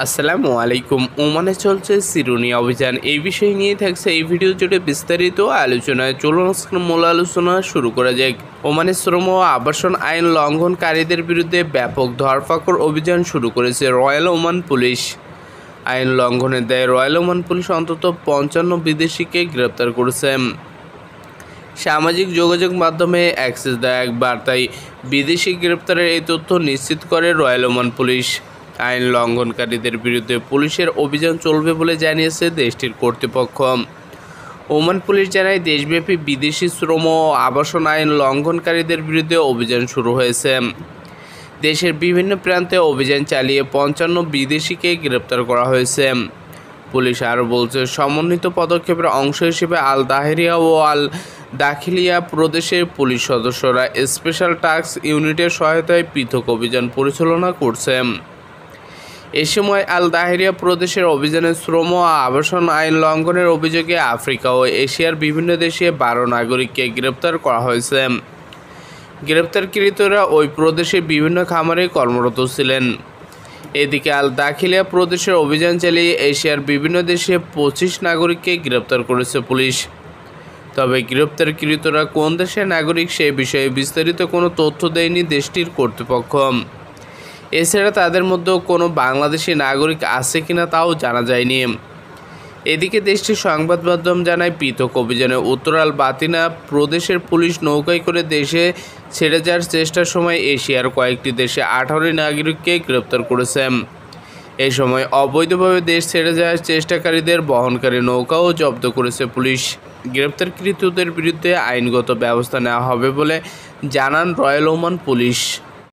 আসসালামু আলাইকুম। ওমানে চলছে সিরুনি অভিযান। এই বিষয় নিয়ে থাকছে এই ভিডিও জুড়ে বিস্তারিত আলোচনায়। চলুন আজকের মূল আলোচনা শুরু করা যাক। ওমানের শ্রম ও আবাসন আইন লঙ্ঘনকারীদের বিরুদ্ধে ব্যাপক ধরপাকড় অভিযান শুরু করেছে রয়্যাল ওমান পুলিশ। আইন লঙ্ঘনের দায়ে রয়্যাল ওমান পুলিশ অন্তত 55 বিদেশিকে গ্রেপ্তার করেছে। সামাজিক যোগাযোগ মাধ্যমে অ্যাক্সেস দেয় এক বার্তায় বিদেশি গ্রেপ্তারের এই তথ্য নিশ্চিত করে রয়্যাল ওমান পুলিশ। আইন লঙ্ঘনকারীদের বিরুদ্ধে পুলিশের অভিযান চলবে বলে জানিয়েছে দেশটির কর্তৃপক্ষ। ওমান পুলিশ জানায়, দেশব্যাপী বিদেশি শ্রম ও আবাসন আইন লঙ্ঘনকারীদের বিরুদ্ধে অভিযান শুরু হয়েছে। দেশের বিভিন্ন প্রান্তে অভিযান চালিয়ে 55 বিদেশিকে গ্রেপ্তার করা হয়েছে। পুলিশ আরও বলছে, সমন্বিত পদক্ষেপের অংশ হিসেবে আল দাহেরিয়া ও আল দাখিলিয়া প্রদেশের পুলিশ সদস্যরা স্পেশাল টাস্ক ইউনিটের সহায়তায় পৃথক অভিযান পরিচালনা করছে। এ সময় আল দাহেরিয়া প্রদেশের অভিযানে শ্রম ও আবাসন আইন লঙ্ঘনের অভিযোগে আফ্রিকা ও এশিয়ার বিভিন্ন দেশে 12 নাগরিককে গ্রেপ্তার করা হয়েছে। গ্রেপ্তারকৃতরা ওই প্রদেশে বিভিন্ন খামারে কর্মরত ছিলেন। এদিকে আল দাখিলিয়া প্রদেশের অভিযান চালিয়ে এশিয়ার বিভিন্ন দেশে 25 নাগরিককে গ্রেপ্তার করেছে পুলিশ। তবে গ্রেপ্তারকৃতরা কোন দেশের নাগরিক সে বিষয়ে বিস্তারিত কোনো তথ্য দেয়নি দেশটির কর্তৃপক্ষ। এছাড়া তাদের মধ্যেও কোনো বাংলাদেশি নাগরিক আছে কিনা তাও জানা যায়নি। এদিকে দেশটির সংবাদ মাধ্যম জানায়, পৃথক অভিযানে উত্তর আল বাতিনা প্রদেশের পুলিশ নৌকায় করে দেশে ছেড়ে যাওয়ার চেষ্টার সময় এশিয়ার কয়েকটি দেশে 18 নাগরিককে গ্রেপ্তার করেছে। এই সময় অবৈধভাবে দেশ ছেড়ে যাওয়ার চেষ্টাকারীদের বহনকারী নৌকাও জব্দ করেছে পুলিশ। গ্রেপ্তারকৃতদের বিরুদ্ধে আইনগত ব্যবস্থা নেওয়া হবে বলে জানান রয়্যাল ওমান পুলিশ।